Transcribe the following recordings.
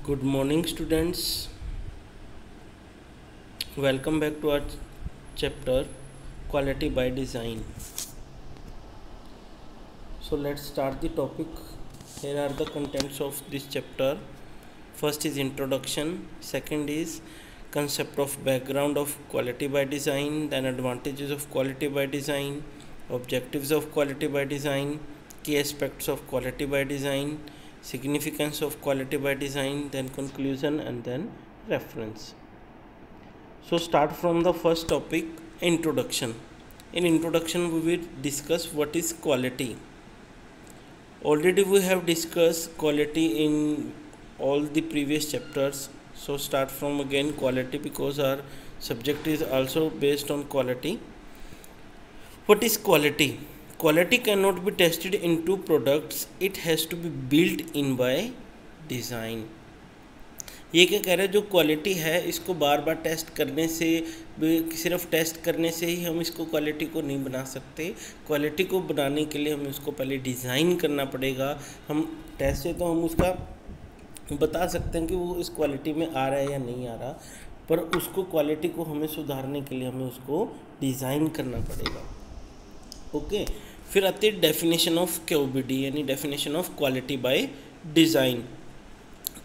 Good morning, students. Welcome back to our chapter Quality by Design. So, let's start the topic. Here are the contents of this chapter. First is introduction, second is concept of background of quality by design, then advantages of quality by design, objectives of quality by design, key aspects of quality by design, significance of quality by design, then conclusion, and then reference. So start from the first topic, introduction. In introduction we will discuss what is quality. Already we have discussed quality in all the previous chapters. So start from again quality because our subject is also based on quality. What is quality? Quality cannot be tested in two products. It has to be built in by design. ये क्या कह रहा है, जो quality है इसको बार बार test करने से, सिर्फ टेस्ट करने से ही हम इसको क्वालिटी को नहीं बना सकते. क्वालिटी को बनाने के लिए हमें उसको पहले डिज़ाइन करना पड़ेगा. हम टेस्ट से तो हम उसका बता सकते हैं कि वो इस क्वालिटी में आ रहा है या नहीं आ रहा, पर उसको क्वालिटी को हमें सुधारने के लिए हमें उसको डिज़ाइन करना पड़ेगा. ओके. फिर आती है डेफिनेशन ऑफ क्यूबीडी यानी definition of quality by design.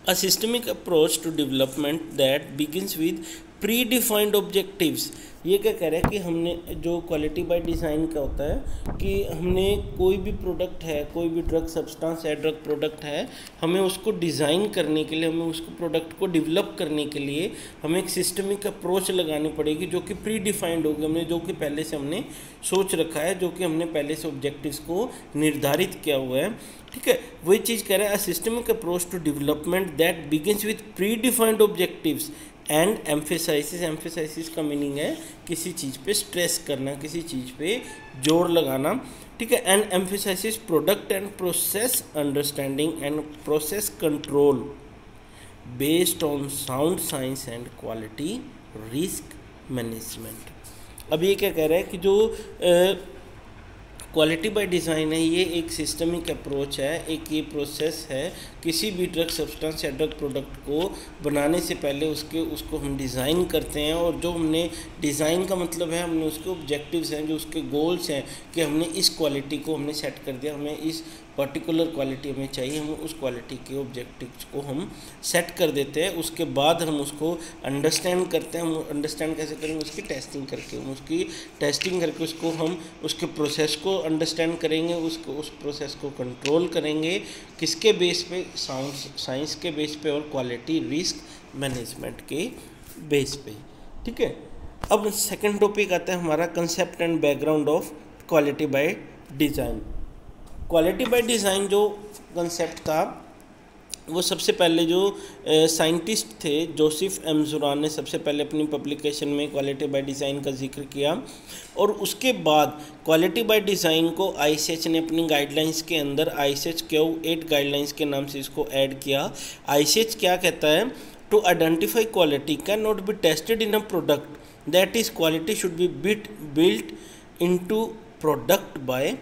A systemic approach to development that begins with predefined objectives. ये क्या कह रहा है कि हमने जो क्वालिटी बाय डिज़ाइन क्या होता है कि हमने कोई भी प्रोडक्ट है, कोई भी ड्रग सब्सटेंस है, ड्रग प्रोडक्ट है, हमें उसको डिज़ाइन करने के लिए, हमें उसको प्रोडक्ट को डेवलप करने के लिए हमें एक सिस्टमिक अप्रोच लगानी पड़ेगी जो कि प्री डिफाइंड होगी. हमने जो कि पहले से हमने सोच रखा है, जो कि हमने पहले से ऑब्जेक्टिव्स को निर्धारित किया हुआ है. ठीक है, वही चीज़ कह रहा है. A systemic approach to development that begins with predefined objectives and emphasises का मीनिंग है किसी चीज़ पे स्ट्रेस करना, किसी चीज़ पे जोर लगाना. ठीक है. And emphasises product and process understanding and process control based on sound science and quality risk management. अब ये क्या कह रहा है कि जो क्वालिटी बाय डिज़ाइन है, ये एक सिस्टमिक अप्रोच है, एक ये प्रोसेस है. किसी भी ड्रग सब्सटेंस या ड्रग प्रोडक्ट को बनाने से पहले उसको हम डिज़ाइन करते हैं, और जो हमने डिज़ाइन का मतलब है हमने उसके ऑब्जेक्टिव्स हैं, जो उसके गोल्स हैं कि हमने इस क्वालिटी को हमने सेट कर दिया, हमें इस पर्टिकुलर क्वालिटी हमें चाहिए, हम उस क्वालिटी के ऑब्जेक्टिव्स को हम सेट कर देते हैं. उसके बाद हम उसको अंडरस्टैंड करते हैं. हम अंडरस्टैंड कैसे करेंगे? उसकी टेस्टिंग करके. हम उसकी टेस्टिंग करके उसको हम उसके प्रोसेस को अंडरस्टैंड करेंगे, उस प्रोसेस को कंट्रोल करेंगे. किसके बेस पे? साउंड साइंस के बेस पे और क्वालिटी रिस्क मैनेजमेंट के बेस पे. ठीक है. अब सेकंड टॉपिक आता है हमारा concept and background of quality by design. Quality by design जो कंसेप्ट था वो सबसे पहले जो साइंटिस्ट थे जोसेफ एम जुरान ने सबसे पहले अपनी पब्लिकेशन में क्वालिटी बाय डिज़ाइन का जिक्र किया, और उसके बाद क्वालिटी बाय डिज़ाइन को आईएसएच ने अपनी गाइडलाइंस के अंदर आईएसएच Q8 गाइडलाइंस के नाम से इसको ऐड किया. आईएसएच क्या कहता है? To identify quality can not be tested in a product, that is quality should be built into product by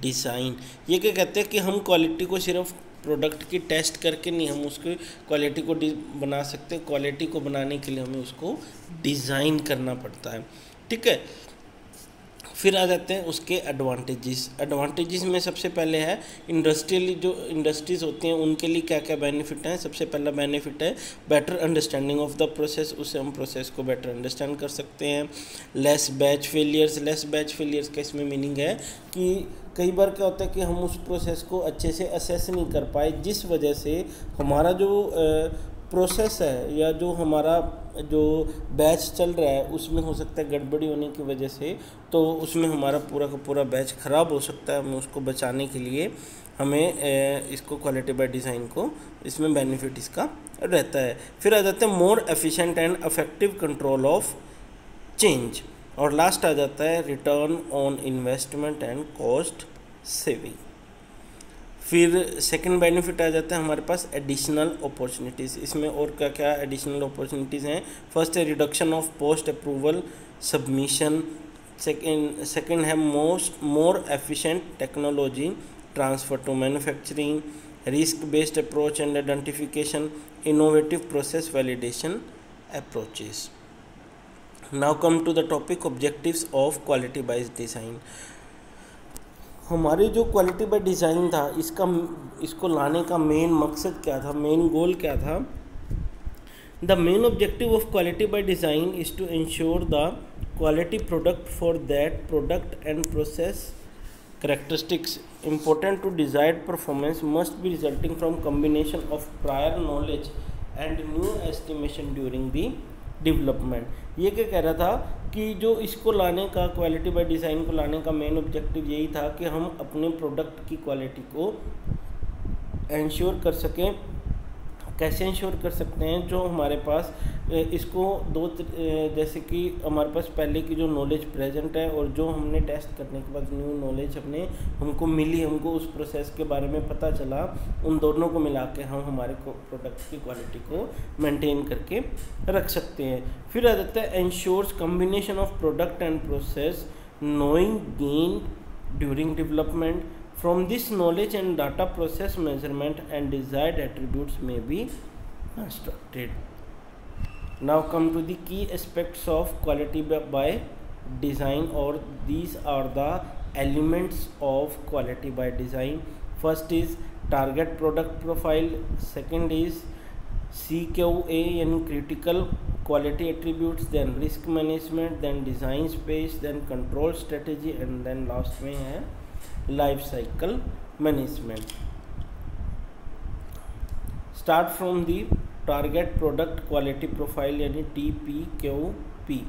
design. ये क्या कहते हैं कि हम क्वालिटी को सिर्फ प्रोडक्ट की टेस्ट करके नहीं हम उसकी क्वालिटी को बना सकते. क्वालिटी को बनाने के लिए हमें उसको डिज़ाइन करना पड़ता है. ठीक है. फिर आ जाते हैं उसके एडवांटेजेस में सबसे पहले है इंडस्ट्रियली, जो इंडस्ट्रीज़ होती हैं उनके लिए क्या क्या बेनिफिट हैं. सबसे पहला बेनिफिट है better understanding of the process. उससे हम प्रोसेस को बेटर अंडरस्टैंड कर सकते हैं. लेस बैच फेलियर्स का इसमें मीनिंग है कि कई बार क्या होता है कि हम उस प्रोसेस को अच्छे से असेस नहीं कर पाए, जिस वजह से हमारा जो प्रोसेस है या जो हमारा जो बैच चल रहा है उसमें हो सकता है गड़बड़ी होने की वजह से, तो उसमें हमारा पूरा का पूरा बैच ख़राब हो सकता है. हमें उसको बचाने के लिए हमें इसको क्वालिटी बाय डिज़ाइन को इसमें बेनिफिट इसका रहता है. फिर आ जाता है more efficient and effective control of change, और लास्ट आ जाता है return on investment and cost saving. फिर सेकंड बेनिफिट आ जाता है हमारे पास एडिशनल अपॉर्चुनिटीज़. इसमें और क्या क्या एडिशनल अपॉर्चुनिटीज़ हैं? फर्स्ट है reduction of post approval submission. Second है more efficient technology transfer to manufacturing. risk based approach and identification, innovative process validation approaches. Now come to the topic objectives of quality by design. हमारी जो quality by design था इसको लाने का main मकसद क्या था, मेन गोल क्या था? The main objective of quality by design is to ensure the quality product for that product and process characteristics important to desired performance must be resulting from combination of prior knowledge and new estimation during the development. ये क्या कह रहा था कि जो इसको लाने का, क्वालिटी बाय डिज़ाइन को लाने का मेन ऑब्जेक्टिव यही था कि हम अपने प्रोडक्ट की क्वालिटी को इंश्योर कर सकें। कैसे इंश्योर कर सकते हैं? जो हमारे पास इसको जैसे कि हमारे पास पहले की जो नॉलेज प्रेजेंट है और जो हमने टेस्ट करने के बाद न्यू नॉलेज हमको मिली, हमको उस प्रोसेस के बारे में पता चला, उन दोनों को मिला के हम हमारे प्रोडक्ट की क्वालिटी को मेंटेन करके रख सकते हैं। फिर आ जाता है ensures combination of product and process knowing gain during development. From this knowledge and data process measurement and desired attributes may be constructed. Now come to the key aspects of quality by design, or these are the elements of quality by design. First is target product profile, second is CQA and critical quality attributes, then risk management, then design space, then control strategy, and then last में है life cycle management. Start from the target product quality profile यानी TPQP.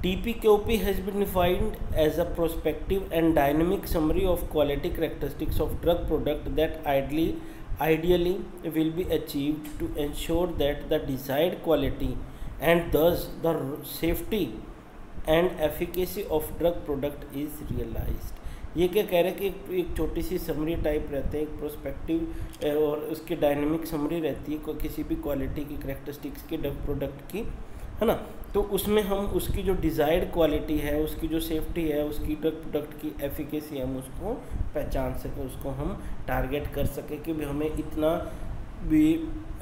TPQP has been defined as a prospective and dynamic summary of quality characteristics of drug product that ideally will be achieved to ensure that the desired quality and thus the safety and efficacy of drug product is realized. ये क्या कह रहे हैं कि एक छोटी सी summary type रहते हैं, एक प्रोस्पेक्टिव और उसकी डायनेमिक समरी रहती है किसी भी क्वालिटी की कैरेक्टरिस्टिक्स की ड्रग प्रोडक्ट की, है ना. तो उसमें हम उसकी जो डिज़ायर्ड क्वालिटी है, उसकी जो सेफ्टी है, उसकी ड्रग प्रोडक्ट की एफिकेसी हम उसको पहचान सकें, उसको हम टारगेट कर सकें कि हमें इतना भी,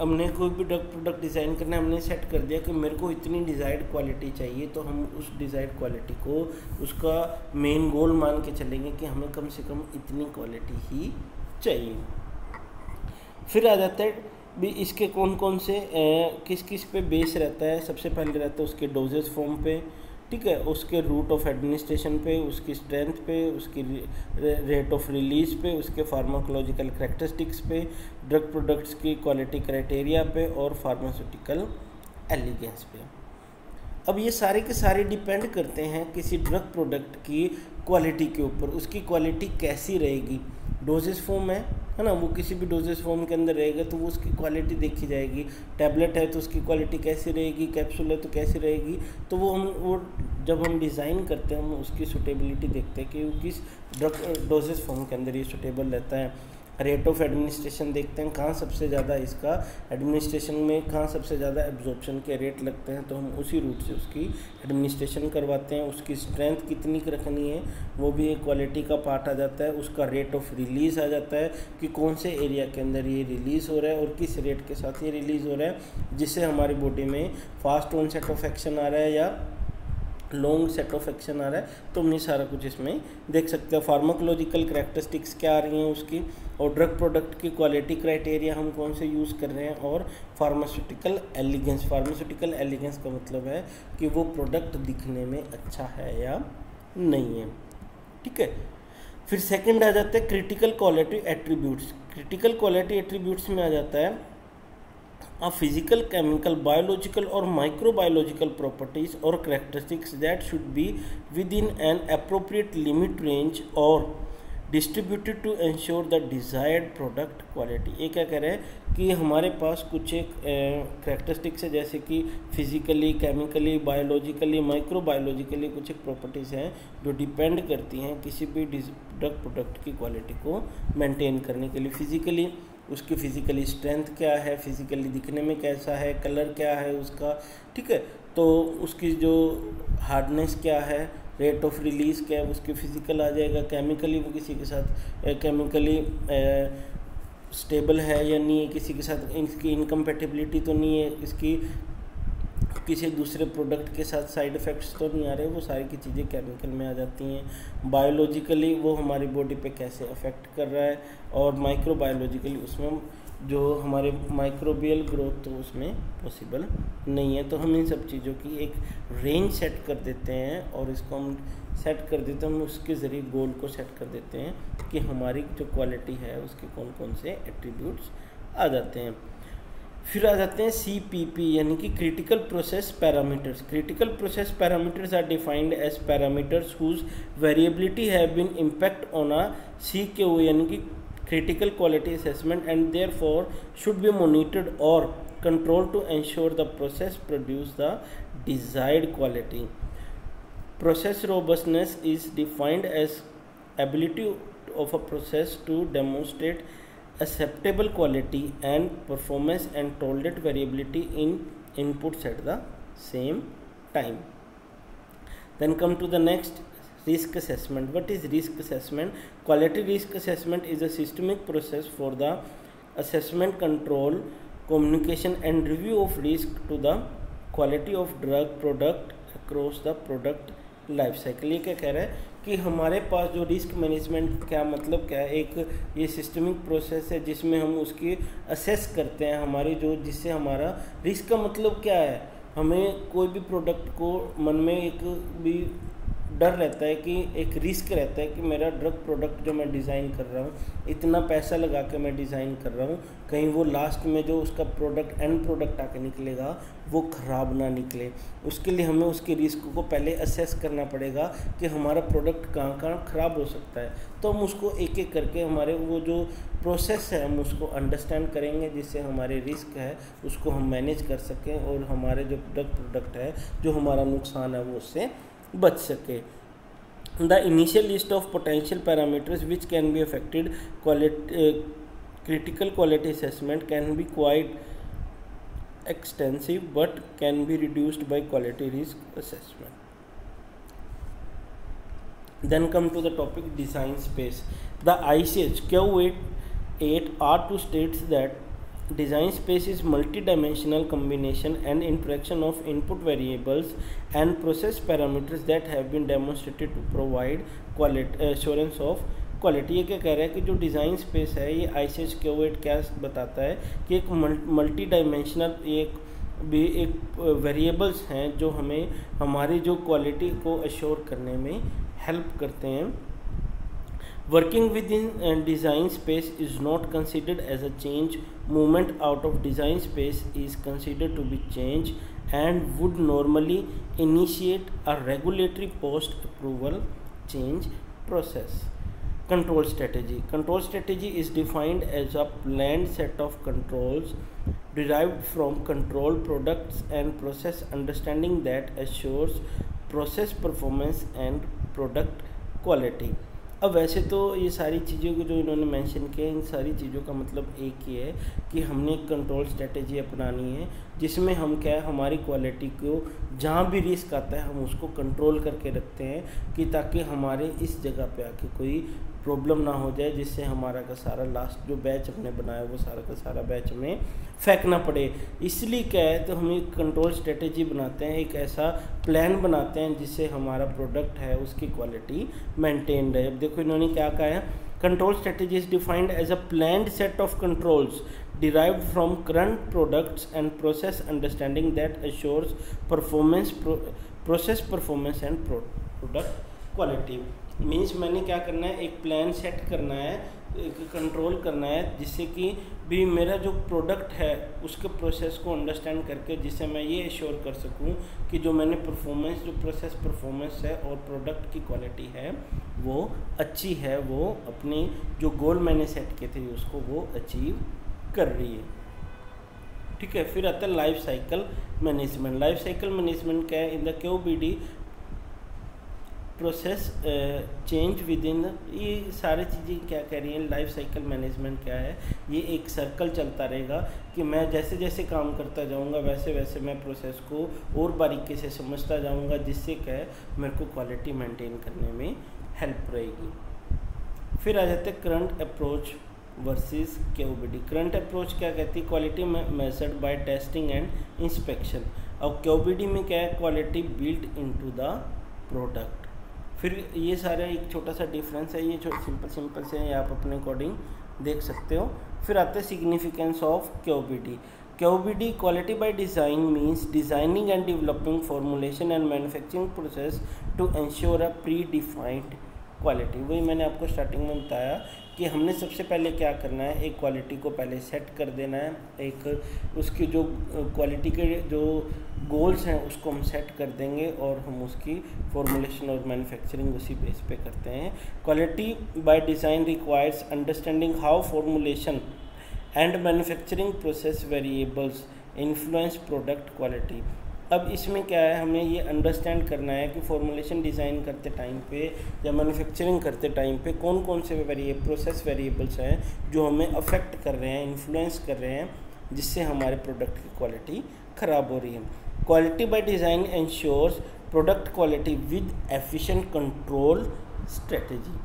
हमने कोई भी ड्रग प्रोडक्ट डिज़ाइन करना, हमने सेट कर दिया कि मेरे को इतनी डिज़ायर्ड क्वालिटी चाहिए, तो हम उस डिज़ायर्ड क्वालिटी को उसका मेन गोल मान के चलेंगे कि हमें कम से कम इतनी क्वालिटी ही चाहिए. फिर आ जाता है भी इसके कौन कौन से किस किस पे बेस रहता है. सबसे पहले रहता है उसके डोजेस फॉर्म पे, ठीक है, उसके रूट ऑफ एडमिनिस्ट्रेशन पे, उसकी स्ट्रेंथ पे, उसकी रेट ऑफ रिलीज पे, उसके फार्माकोलॉजिकल करैक्टरिस्टिक्स पे, ड्रग प्रोडक्ट्स की क्वालिटी क्राइटेरिया पे और फार्मास्यूटिकल एलिगेंस पे. अब ये सारे के सारे डिपेंड करते हैं किसी ड्रग प्रोडक्ट की क्वालिटी के ऊपर. उसकी क्वालिटी कैसी रहेगी? डोजेस फॉर्म है ना, वो किसी भी डोजेस फॉर्म के अंदर रहेगा तो वो उसकी क्वालिटी देखी जाएगी. टैबलेट है तो उसकी क्वालिटी कैसी रहेगी, कैप्सूल है तो कैसी रहेगी. तो वो जब हम डिज़ाइन करते हैं हम उसकी सूटेबिलिटी देखते हैं कि वो किस ड्रग डोजेस फॉर्म के अंदर ये सूटेबल रहता है. रेट ऑफ एडमिनिस्ट्रेशन देखते हैं, कहाँ सबसे ज़्यादा इसका एडमिनिस्ट्रेशन में कहाँ सबसे ज़्यादा एब्जॉर्प्शन के रेट लगते हैं, तो हम उसी रूट से उसकी एडमिनिस्ट्रेशन करवाते हैं. उसकी स्ट्रेंथ कितनी रखनी है वो भी एक क्वालिटी का पार्ट आ जाता है. उसका रेट ऑफ रिलीज़ आ जाता है कि कौन से एरिया के अंदर ये रिलीज़ हो रहा है और किस रेट के साथ ये रिलीज़ हो रहा है, जिससे हमारी बॉडी में फास्ट ऑनसेट ऑफ एक्शन आ रहा है या लॉन्ग सेट ऑफ एक्शन आ रहा है. तो हमने सारा कुछ इसमें देख सकते हैं. फार्माकोलॉजिकल करैक्टरिस्टिक्स क्या आ रही हैं उसकी, और ड्रग प्रोडक्ट की क्वालिटी क्राइटेरिया हम कौन से यूज़ कर रहे हैं, और फार्मास्यूटिकल एलिगेंस. फार्मास्यूटिकल एलिगेंस का मतलब है कि वो प्रोडक्ट दिखने में अच्छा है या नहीं है, ठीक है. फिर सेकंड आ जाता है critical quality attributes. Critical quality attributes में आ जाता है physical, chemical, biological or microbiological properties or characteristics that should be within an appropriate limit range or distributed to ensure the desired product quality. ये क्या कह रहे हैं कि हमारे पास कुछ एक करेक्टरिस्टिक्स है, जैसे कि फिजिकली, केमिकली, बायोलॉजिकली, माइक्रोबायोलॉजिकली कुछ एक प्रॉपर्टीज़ हैं जो डिपेंड करती हैं किसी भी ड्रग प्रोडक्ट की क्वालिटी को मेंटेन करने के लिए. फिजिकली उसकी फिज़िकली स्ट्रेंथ क्या है, फिज़िकली दिखने में कैसा है, कलर क्या है उसका, ठीक है. तो उसकी जो हार्डनेस क्या है, रेट ऑफ रिलीज़ क्या है, उसकी फ़िज़िकल आ जाएगा. केमिकली वो किसी के साथ केमिकली स्टेबल है या नहीं है, किसी के साथ इसकी इनकम्पेटिबिलिटी तो नहीं है, इसकी किसी दूसरे प्रोडक्ट के साथ साइड इफ़ेक्ट्स तो नहीं आ रहे, वो सारी की चीज़ें केमिकल में आ जाती हैं। बायोलॉजिकली वो हमारी बॉडी पे कैसे अफेक्ट कर रहा है, और माइक्रोबायोलॉजिकली उसमें जो हमारे माइक्रोबियल ग्रोथ तो उसमें पॉसिबल नहीं है। तो हम इन सब चीज़ों की एक रेंज सेट कर देते हैं, और इसको हम सेट कर देते हैं, हम उसके ज़रिए गोल को सेट कर देते हैं कि हमारी जो क्वालिटी है उसके कौन कौन से एट्रीब्यूट्स आ जाते हैं। फिर आ जाते हैं CPP यानी कि critical process parameters. Critical process parameters are defined as parameters whose variability have been impact on a CQA यानी कि critical quality assessment, and therefore should be monitored or controlled to ensure the process produce the desired quality. Process robustness is defined as ability of a process to demonstrate acceptable quality and performance and tolerate variability in inputs at the same time. Then come to the next, risk assessment. What is risk assessment? Quality risk assessment is a systemic process for the assessment, control, communication and review of risk to the quality of drug product across the product life cycle. ये क्या कह रहा है कि हमारे पास जो risk management क्या मतलब क्या है, एक ये सिस्टमिक प्रोसेस है जिसमें हम उसकी असेस करते हैं हमारी जो, जिससे हमारा रिस्क का मतलब क्या है, हमें कोई भी प्रोडक्ट को मन में एक भी डर रहता है कि एक रिस्क रहता है कि मेरा ड्रग प्रोडक्ट जो मैं डिज़ाइन कर रहा हूँ, इतना पैसा लगा के मैं डिज़ाइन कर रहा हूँ, कहीं वो लास्ट में जो उसका प्रोडक्ट एंड प्रोडक्ट आके निकलेगा वो ख़राब ना निकले। उसके लिए हमें उसके रिस्क को पहले असेस करना पड़ेगा कि हमारा प्रोडक्ट कहाँ कहाँ ख़राब हो सकता है। तो हम उसको एक एक करके हमारे वो जो प्रोसेस है हम उसको अंडरस्टैंड करेंगे, जिससे हमारे रिस्क है उसको हम मैनेज कर सकें और हमारे जो ड्रग प्रोडक्ट है जो हमारा नुकसान है वो उससे बच सके। The initial list of potential parameters which can be affected critical quality assessment can be quite extensive but can be reduced by quality risk assessment. Then come to the topic design space. The ICH Q8 R2 states that design space is multi-dimensional combination and interaction of input variables and process parameters that have been demonstrated to provide quality assurance of quality. ये क्या कह रहा है कि जो design space है ये ICH Q8 क्या बताता है कि एक मल्टी डायमेंशनल एक वेरिएबल्स हैं जो हमें हमारी जो क्वालिटी को अश्योर करने में हेल्प करते हैं। Working within design space is not considered as a change. Movement out of design space is considered to be change and would normally initiate a regulatory post-approval change process. Control strategy. Control strategy is defined as a planned set of controls derived from control products and process understanding that assures process performance and product quality. अब वैसे तो ये सारी चीज़ों को जो इन्होंने mention किया, इन सारी चीज़ों का मतलब एक ही है कि हमने एक कंट्रोल स्ट्रेटेजी अपनानी है जिसमें हम क्या है हमारी क्वालिटी को जहाँ भी रिस्क आता है हम उसको कंट्रोल करके रखते हैं कि ताकि हमारे इस जगह पे आके कोई प्रॉब्लम ना हो जाए, जिससे हमारा का सारा लास्ट जो बैच हमने बनाया वो सारा का सारा बैच हमें फेंकना पड़े। इसलिए क्या है तो हम एक कंट्रोल स्ट्रेटेजी बनाते हैं, एक ऐसा प्लान बनाते हैं जिससे हमारा प्रोडक्ट है उसकी क्वालिटी मेंटेन रहे। अब देखो इन्होंने क्या कहा है, control strategy is defined as a planned set of controls derived from current products and process understanding that assures performance process performance and product quality। Means मैंने क्या करना है, एक प्लान सेट करना है, एक कंट्रोल करना है जिससे कि भी मेरा जो प्रोडक्ट है उसके प्रोसेस को अंडरस्टैंड करके जिससे मैं ये एश्योर कर सकूं कि जो मैंने परफॉर्मेंस जो प्रोसेस परफॉर्मेंस है और प्रोडक्ट की क्वालिटी है वो अच्छी है, वो अपनी जो गोल मैंने सेट किए थे उसको वो अचीव कर रही है। ठीक है, फिर आता है life cycle management. Life cycle management क्या है, in the QBD process change with in, ये सारी चीज़ें क्या कह रही हैं, लाइफ साइकिल मैनेजमेंट क्या है, ये एक सर्कल चलता रहेगा कि मैं जैसे जैसे काम करता जाऊंगा वैसे वैसे मैं प्रोसेस को और बारीकी से समझता जाऊंगा, जिससे क्या है मेरे को क्वालिटी मेंटेन करने में हेल्प रहेगी। फिर आ जाते हैं current approach versus QbD. Current approach क्या कहती है, quality measured by testing and inspection. और क्यूबीडी में क्या है, quality built into the product. फिर ये सारे एक छोटा सा डिफरेंस है, ये जो सिंपल से आप अपने अकॉर्डिंग देख सकते हो। फिर आते हैं significance of QbD. QbD, quality by design, means designing and developing formulation and manufacturing process to ensure a predefined quality. वही मैंने आपको स्टार्टिंग में बताया कि हमने सबसे पहले क्या करना है, एक क्वालिटी को पहले सेट कर देना है, एक उसकी जो क्वालिटी के जो गोल्स हैं उसको हम सेट कर देंगे और हम उसकी फॉर्मुलेशन और मैन्युफैक्चरिंग उसी बेस पे करते हैं। Quality by design requires understanding how formulation and manufacturing process variables influence product quality. अब इसमें क्या है, हमें ये अंडरस्टैंड करना है कि फॉर्मुलेशन डिज़ाइन करते टाइम पे या मैन्युफैक्चरिंग करते टाइम पे कौन कौन से प्रोसेस वेरिएबल्स हैं जो हमें अफेक्ट कर रहे हैं, इन्फ्लुएंस कर रहे हैं, जिससे हमारे प्रोडक्ट की क्वालिटी ख़राब हो रही है। Quality by design ensures product quality with efficient control strategy.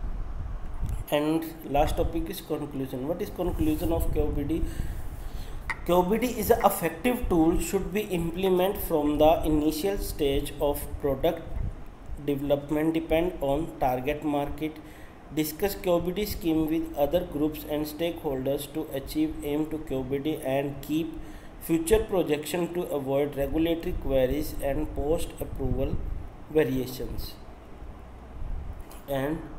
And last topic is conclusion. What is conclusion of QBD? QBD is an effective tool should be implemented from the initial stage of product development, depend on target market, discuss QBD scheme with other groups and stakeholders to achieve aim to QBD, and keep future projection to avoid regulatory queries and post approval variations. And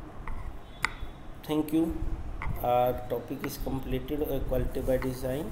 thank you. Our topic is completed, quality by design.